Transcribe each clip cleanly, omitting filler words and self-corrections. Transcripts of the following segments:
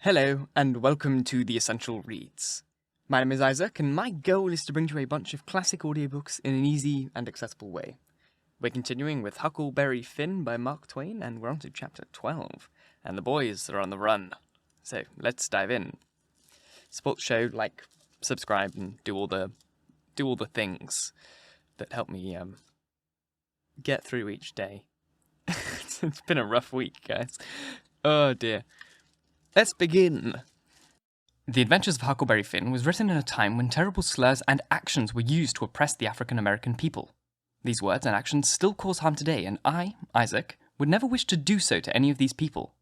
Hello, and welcome to The Essential Reads. My name is Isaac, and my goal is to bring you a bunch of classic audiobooks in an easy and accessible way. We're continuing with Huckleberry Finn by Mark Twain, and we're on to chapter 12, and the boys are on the run. So, let's dive in. Support the show, like, subscribe, and do all the things that help me get through each day. It's been a rough week, guys. Oh dear. Let's begin. The Adventures of Huckleberry Finn was written in a time when terrible slurs and actions were used to oppress the African American people. These words and actions still cause harm today, and I, Isaac, would never wish to do so to any of these people.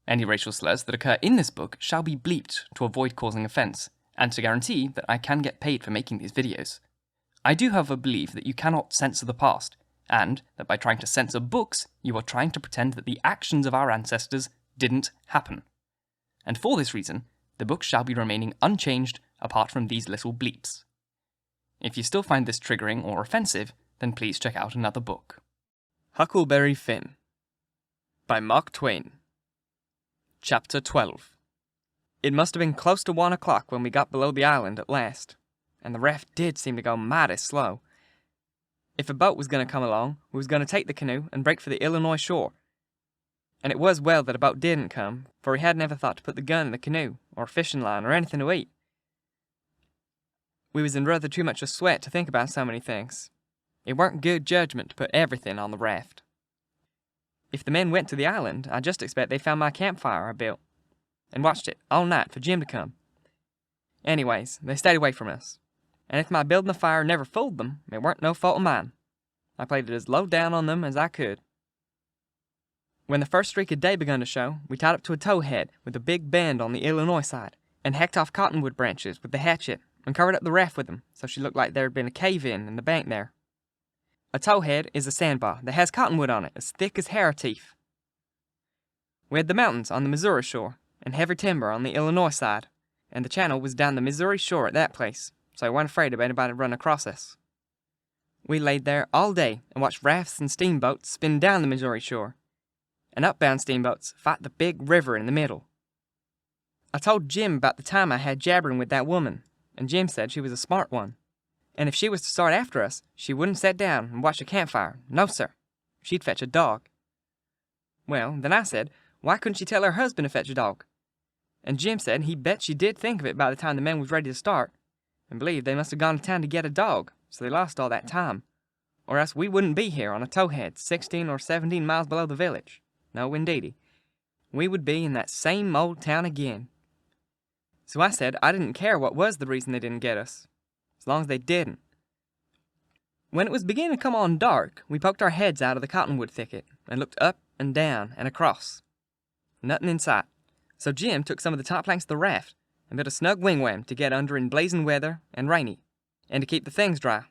Any racial slurs that occur in this book shall be bleeped to avoid causing offence, and to guarantee that I can get paid for making these videos. I do, however, believe that you cannot censor the past, and that by trying to censor books, you are trying to pretend that the actions of our ancestors didn't happen. And for this reason, the book shall be remaining unchanged apart from these little bleeps. If you still find this triggering or offensive, then please check out another book. Huckleberry Finn by Mark Twain. Chapter 12. It must have been close to 1 o'clock when we got below the island at last, and the raft did seem to go mighty slow. If a boat was going to come along, we was going to take the canoe and break for the Illinois shore. And it was well that a boat didn't come, for we had never thought to put the gun in the canoe, or fishing line, or anything to eat. We was in rather too much a sweat to think about so many things. It weren't good judgment to put everything on the raft. If the men went to the island, I just expect they found my campfire I built, and watched it all night for Jim to come. Anyways, they stayed away from us, and if my building the fire never fooled them, it weren't no fault of mine. I played it as low down on them as I could. When the first streak of day begun to show, we tied up to a towhead with a big bend on the Illinois side, and hacked off cottonwood branches with the hatchet, and covered up the raft with them, so she looked like there had been a cave-in the bank there. A towhead is a sandbar that has cottonwood on it as thick as hair teeth. We had the mountains on the Missouri shore, and heavy timber on the Illinois side, and the channel was down the Missouri shore at that place, so I wasn't afraid of anybody running across us. We laid there all day and watched rafts and steamboats spin down the Missouri shore, and upbound steamboats fight the big river in the middle. I told Jim about the time I had jabbering with that woman, and Jim said she was a smart one, and if she was to start after us, she wouldn't sit down and watch a campfire. No, sir. She'd fetch a dog. Well, then I said, why couldn't she tell her husband to fetch a dog? And Jim said he bet she did think of it by the time the men was ready to start, and believed they must have gone to town to get a dog, so they lost all that time, or else we wouldn't be here on a towhead 16 or 17 miles below the village. No, indeedy. We would be in that same old town again. So I said I didn't care what was the reason they didn't get us, as long as they didn't. When it was beginning to come on dark, we poked our heads out of the cottonwood thicket and looked up and down and across. Nothing in sight. So Jim took some of the top planks of the raft and built a snug wigwam to get under in blazing weather and rainy, and to keep the things dry.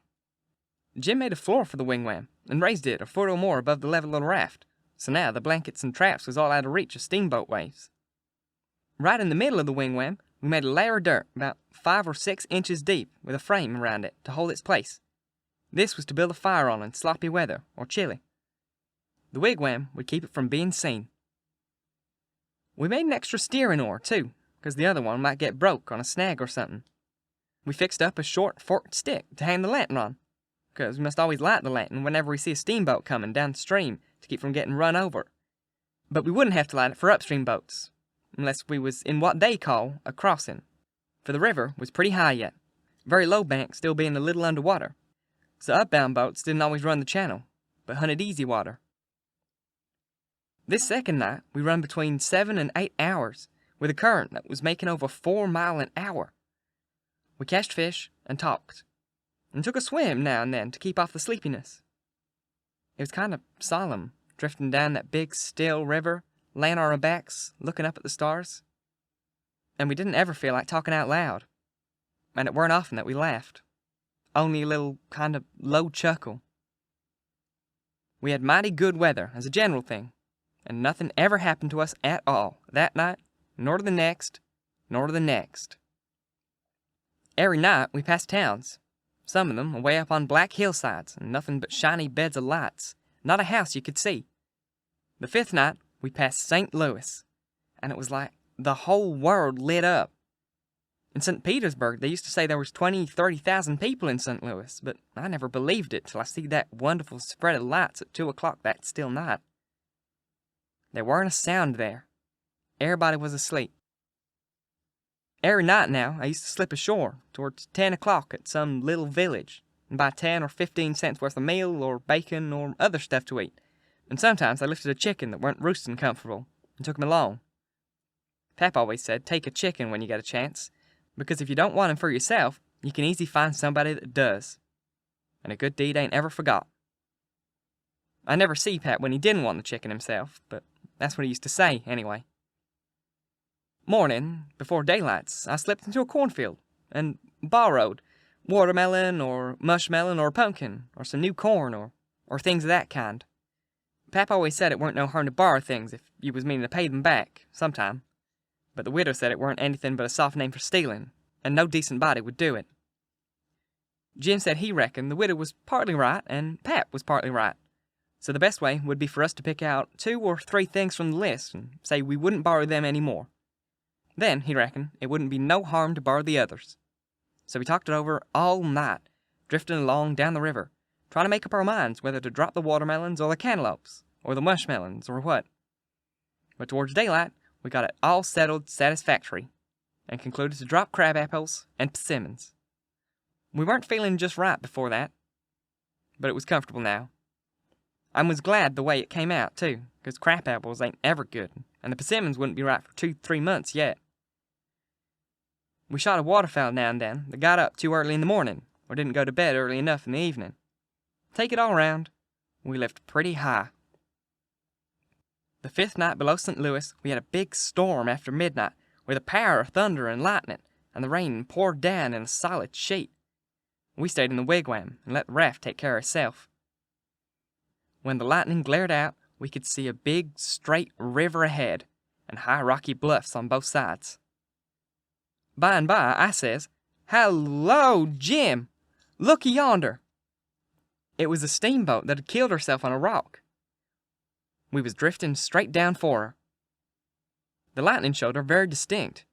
Jim made a floor for the wigwam and raised it a foot or more above the level of the raft. So now the blankets and traps was all out of reach of steamboat waves. Right in the middle of the wigwam, we made a layer of dirt about 5 or 6 inches deep with a frame around it to hold its place. This was to build a fire on in sloppy weather or chilly. The wigwam would keep it from being seen. We made an extra steering oar, too, because the other one might get broke on a snag or something. We fixed up a short forked stick to hang the lantern on, because we must always light the lantern whenever we see a steamboat coming down the stream to keep from getting run over. But we wouldn't have to light it for upstream boats, unless we was in what they call a crossing, for the river was pretty high yet, very low bank still being a little underwater, so upbound boats didn't always run the channel, but hunted easy water. This second night, we run between 7 and 8 hours, with a current that was making over 4 miles an hour. We cached fish and talked, and took a swim now and then to keep off the sleepiness. It was kind of solemn, drifting down that big, still river, laying on our backs, looking up at the stars. And we didn't ever feel like talking out loud. And it weren't often that we laughed. Only a little kind of low chuckle. We had mighty good weather, as a general thing, and nothing ever happened to us at all, that night, nor to the next, nor to the next. Every night we passed towns. Some of them away up on black hillsides, and nothing but shiny beds of lights, not a house you could see. The 5th night, we passed St. Louis, and it was like the whole world lit up. In St. Petersburg, they used to say there was 20,000-30,000 people in St. Louis, but I never believed it till I see that wonderful spread of lights at 2 o'clock that still night. There weren't a sound there. Everybody was asleep. Every night now, I used to slip ashore towards 10 o'clock at some little village and buy 10 or 15 cents worth of meal or bacon or other stuff to eat. And sometimes I lifted a chicken that weren't roosting comfortable and took him along. Pap always said, take a chicken when you get a chance, because if you don't want him for yourself, you can easy find somebody that does. And a good deed ain't ever forgot. I never see Pat when he didn't want the chicken himself, but that's what he used to say anyway. Morning, before daylights, I slipped into a cornfield and borrowed watermelon or mushmelon or pumpkin or some new corn or things of that kind. Pap always said it weren't no harm to borrow things if you was meaning to pay them back sometime. But the widow said it weren't anything but a soft name for stealing, and no decent body would do it. Jim said he reckoned the widow was partly right, and Pap was partly right. So the best way would be for us to pick out 2 or 3 things from the list and say we wouldn't borrow them any more. Then, he reckoned, it wouldn't be no harm to borrow the others. So we talked it over all night, drifting along down the river, trying to make up our minds whether to drop the watermelons or the cantaloupes, or the mushmelons, or what. But towards daylight, we got it all settled satisfactory, and concluded to drop crab apples and persimmons. We weren't feeling just right before that, but it was comfortable now. I was glad the way it came out, too, because crab apples ain't ever good, and the persimmons wouldn't be right for 2-3 months yet. We shot a waterfowl now and then that got up too early in the morning, or didn't go to bed early enough in the evening. Take it all round, we lived pretty high. The 5th night below St. Louis, we had a big storm after midnight, with a power of thunder and lightning, and the rain poured down in a solid sheet. We stayed in the wigwam and let the raft take care of itself. When the lightning glared out, we could see a big, straight river ahead, and high rocky bluffs on both sides. By and by, I says, "Hello, Jim! Look yonder!" It was a steamboat that had killed herself on a rock. We was drifting straight down for her. The lightning showed her very distinct.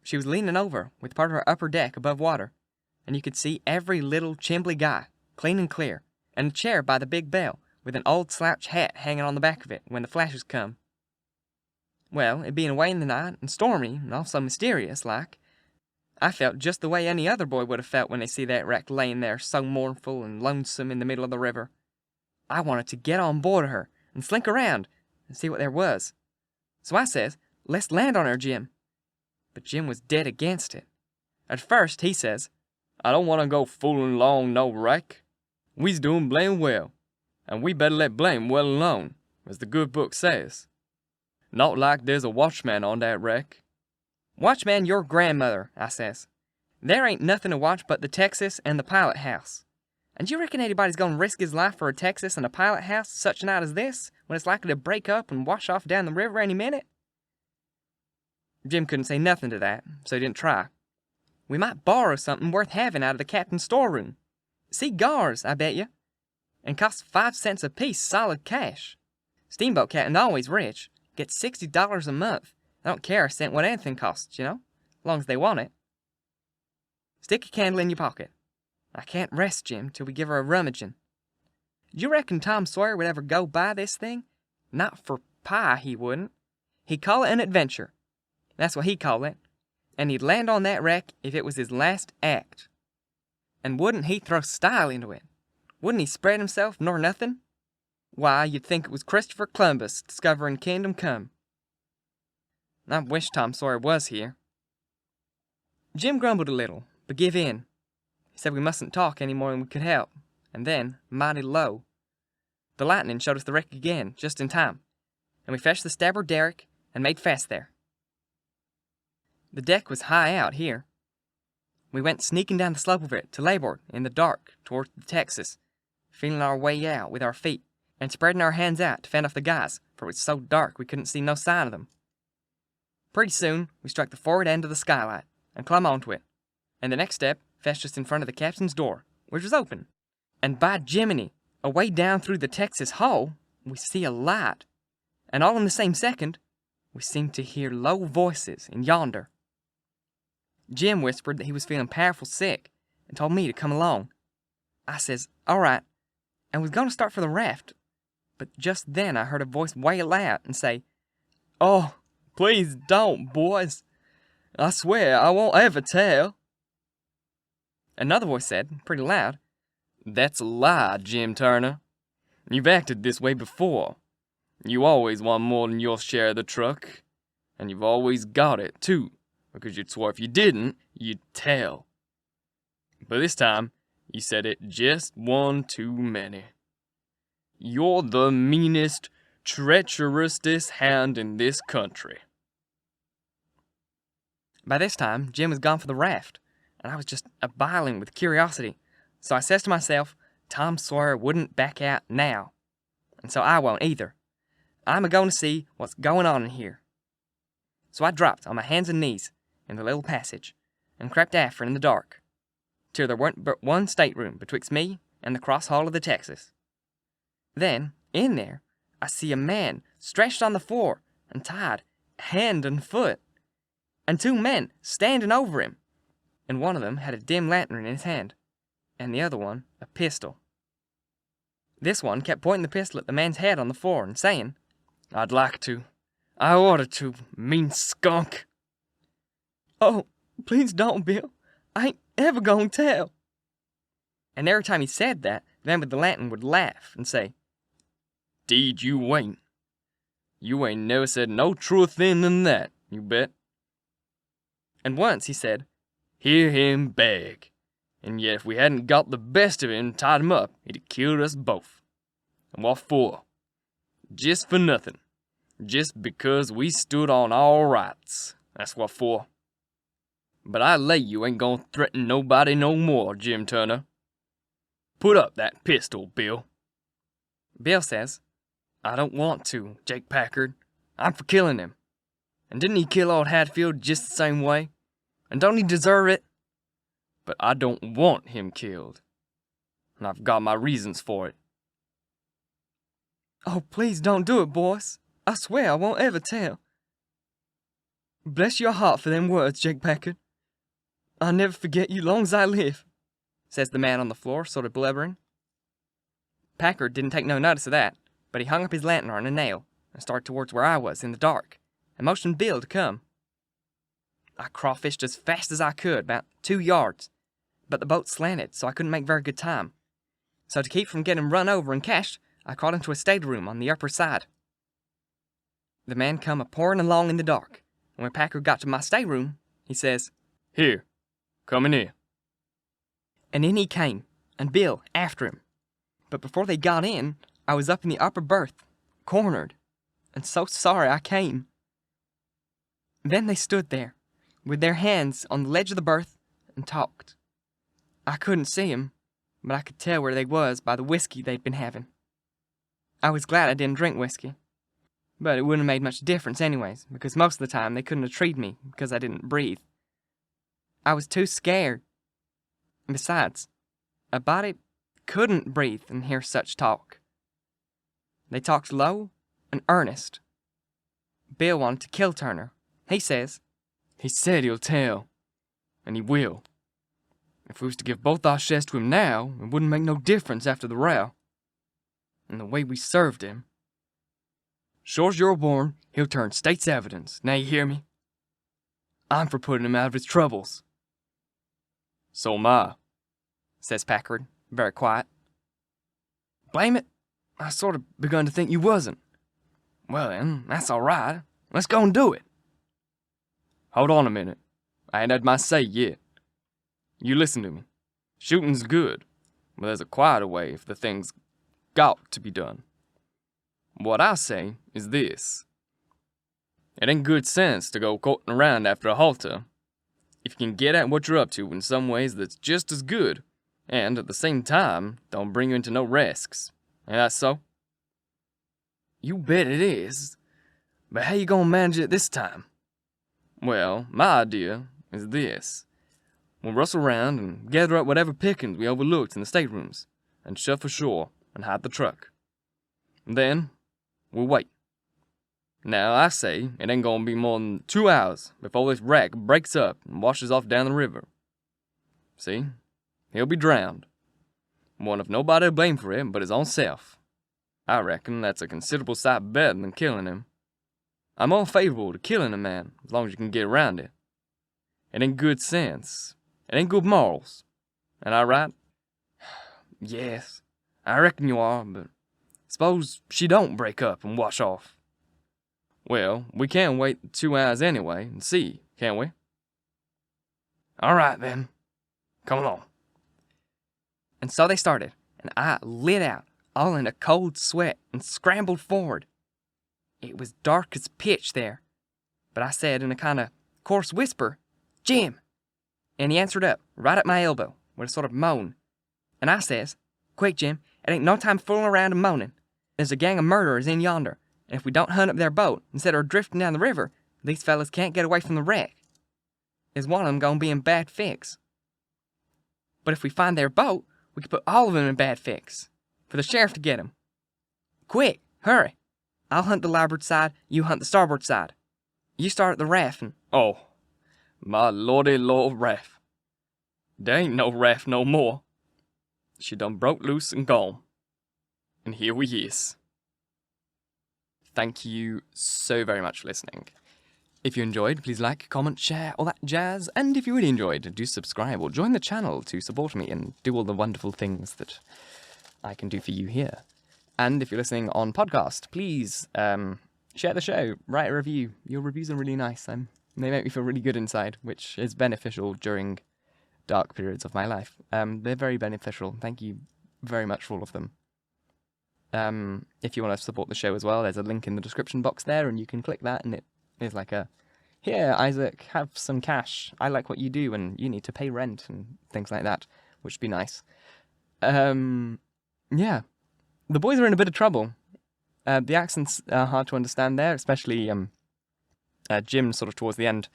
She was leaning over, with part of her upper deck above water, and you could see every little chimbly guy, clean and clear, and a chair by the big bell, with an old slouch hat hanging on the back of it when the flashes come. Well, it being away in the night, and stormy, and also mysterious-like, I felt just the way any other boy would have felt when they see that wreck laying there so mournful and lonesome in the middle of the river. I wanted to get on board of her, and slink around, and see what there was. So I says, "Let's land on her, Jim." But Jim was dead against it. At first, he says, "I don't want to go fooling along no wreck. We's doing blame well, and we better let blame well alone, as the good book says. Not like there's a watchman on that wreck." "Watchman your grandmother," I says. "There ain't nothing to watch but the Texas and the pilot house. And you reckon anybody's gonna risk his life for a Texas and a pilot house such a night as this, when it's likely to break up and wash off down the river any minute?" Jim couldn't say nothing to that, so he didn't try. "We might borrow something worth having out of the captain's storeroom. Cigars, I bet you. And cost 5 cents apiece solid cash. Steamboat captain always rich. Gets $60 a month. I don't care a cent what anything costs, you know, as long as they want it. Stick a candle in your pocket. I can't rest, Jim, till we give her a rummaging. Do you reckon Tom Sawyer would ever go buy this thing? Not for pie, he wouldn't. He'd call it an adventure. That's what he'd call it. And he'd land on that wreck if it was his last act. And wouldn't he throw style into it? Wouldn't he spread himself nor nothing? Why, you'd think it was Christopher Columbus discovering Kingdom Come. I wish Tom Sawyer was here." Jim grumbled a little, but give in. He said we mustn't talk any more than we could help, and then, mighty low, the lightning showed us the wreck again, just in time, and we fetched the starboard derrick and made fast there. The deck was high out here. We went sneaking down the slope of it to labor in the dark toward the Texas, feeling our way out with our feet, and spreading our hands out to fend off the guys, for it was so dark we couldn't see no sign of them. Pretty soon, we struck the forward end of the skylight and clumb onto it, and the next step fetched us in front of the captain's door, which was open. And by Jiminy, away down through the Texas hull, we see a light, and all in the same second, we seemed to hear low voices in yonder. Jim whispered that he was feeling powerful sick and told me to come along. I says, all right, and was going to start for the raft, but just then I heard a voice wail out and say, "Oh, please don't, boys. I swear I won't ever tell." Another voice said, pretty loud, "That's a lie, Jim Turner. You've acted this way before. You always want more than your share of the truck, and you've always got it, too, because you'd swore if you didn't, you'd tell. But this time, you said it just one too many. You're the meanest, treacherousest hound in this country." By this time, Jim was gone for the raft, and I was just a-biling with curiosity. So I says to myself, Tom Sawyer wouldn't back out now, and so I won't either. I'm a-going to see what's going on in here. So I dropped on my hands and knees in the little passage, and crept after in the dark, till there weren't but one stateroom betwixt me and the cross hall of the Texas. Then, in there, I see a man stretched on the floor and tied hand and foot, and two men standing over him, and one of them had a dim lantern in his hand, and the other one a pistol. This one kept pointing the pistol at the man's head on the floor and saying, "I'd like to. I oughta to, mean skunk." "Oh, please don't, Bill. I ain't ever gonna tell." And every time he said that, the man with the lantern would laugh and say, "'Deed you ain't. You ain't never said no truer thing than that, you bet." And once he said, "Hear him beg. And yet if we hadn't got the best of him and tied him up, he'd have killed us both. And what for? Just for nothing. Just because we stood on our rights. That's what for. But I lay you ain't gonna threaten nobody no more, Jim Turner. Put up that pistol, Bill." Bill says, "I don't want to, Jake Packard. I'm for killing him. And didn't he kill old Hatfield just the same way? And don't he deserve it? But I don't want him killed. And I've got my reasons for it." "Oh, please don't do it, boys. I swear I won't ever tell." "Bless your heart for them words, Jake Packard. I'll never forget you long as I live," says the man on the floor, sort of blubbering. Packard didn't take no notice of that, but he hung up his lantern on a nail and started towards where I was in the dark, and motioned Bill to come. I crawfished as fast as I could, about 2 yards, but the boat slanted, so I couldn't make very good time. So to keep from getting run over and cashed, I crawled into a stateroom on the upper side. The man come a-pouring along in the dark, and when Packard got to my stateroom, he says, "Here, come in here." And in he came, and Bill after him. But before they got in, I was up in the upper berth, cornered, and so sorry I came. Then they stood there, with their hands on the ledge of the berth, and talked. I couldn't see 'em, but I could tell where they was by the whiskey they'd been having. I was glad I didn't drink whiskey, but it wouldn't have made much difference anyways, because most of the time they couldn't have treated me because I didn't breathe. I was too scared. And besides, a body couldn't breathe and hear such talk. They talked low and earnest. Bill wanted to kill Turner. He said he'll tell, and he will. If we was to give both our shares to him now, it wouldn't make no difference after the row. And the way we served him. Sure's you're born, he'll turn state's evidence. Now you hear me? I'm for putting him out of his troubles." "So am I," says Packard, very quiet. "Blame it, I sort of begun to think you wasn't." "Well then, that's all right. Let's go and do it." "Hold on a minute. I ain't had my say yet. You listen to me. Shooting's good, but there's a quieter way if the thing's got to be done. What I say is this. It ain't good sense to go courting around after a halter. If you can get at what you're up to in some ways that's just as good, and at the same time don't bring you into no risks. Ain't that so?" "You bet it is. But how you gonna manage it this time?" "Well, my idea is this. We'll rustle around and gather up whatever pickings we overlooked in the staterooms, and shove for shore and hide the truck. And then we'll wait. Now, I say it ain't gonna be more than 2 hours before this wreck breaks up and washes off down the river. See? He'll be drowned. Won't have nobody to blame for it but his own self. I reckon that's a considerable sight better than killing him. I'm all favorable to killing a man as long as you can get around it. It ain't good sense. It ain't good morals. Am I right? Yes, I reckon you are, but suppose she don't break up and wash off. Well, we can wait 2 hours anyway and see, can't we? All right, then. Come along. And so they started, and I lit out, all in a cold sweat, and scrambled forward. It was dark as pitch there, but I said in a kind of coarse whisper, "Jim!" And he answered up, right at my elbow, with a sort of moan. And I says, "Quick, Jim, it ain't no time fooling around and moaning. There's a gang of murderers in yonder, and if we don't hunt up their boat instead of drifting down the river, these fellas can't get away from the wreck. Is one of them gonna be in bad fix? But if we find their boat, we could put all of them in bad fix, for the sheriff to get them. Quick, hurry. I'll hunt the larboard side, you hunt the starboard side. You start at the raft and..." Oh, my lordy lord raft. There ain't no raft no more. She done broke loose and gone. And here we is. Thank you so very much for listening. If you enjoyed, please like, comment, share, all that jazz. And if you really enjoyed, do subscribe or join the channel to support me and do all the wonderful things that I can do for you here. And if you're listening on podcast, please share the show, write a review. Your reviews are really nice. They make me feel really good inside, which is beneficial during dark periods of my life. They're very beneficial. Thank you very much for all of them. If you want to support the show as well, there's a link in the description box there, and you can click that, and it is like a, "Here, Isaac, have some cash. I like what you do, and you need to pay rent," and things like that, which would be nice. Yeah. The boys are in a bit of trouble. The accents are hard to understand there, especially Jim sort of towards the end.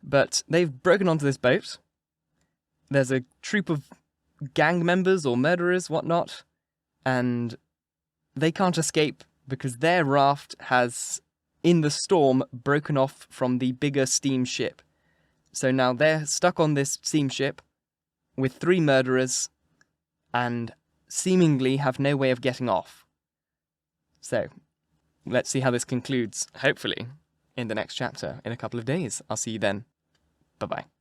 But they've broken onto this boat. There's a troop of gang members or murderers, whatnot, and they can't escape because their raft has, in the storm, broken off from the bigger steamship. So now they're stuck on this steamship with 3 murderers and seemingly have no way of getting off. So, let's see how this concludes, hopefully, in the next chapter in a couple of days. I'll see you then. Bye-bye.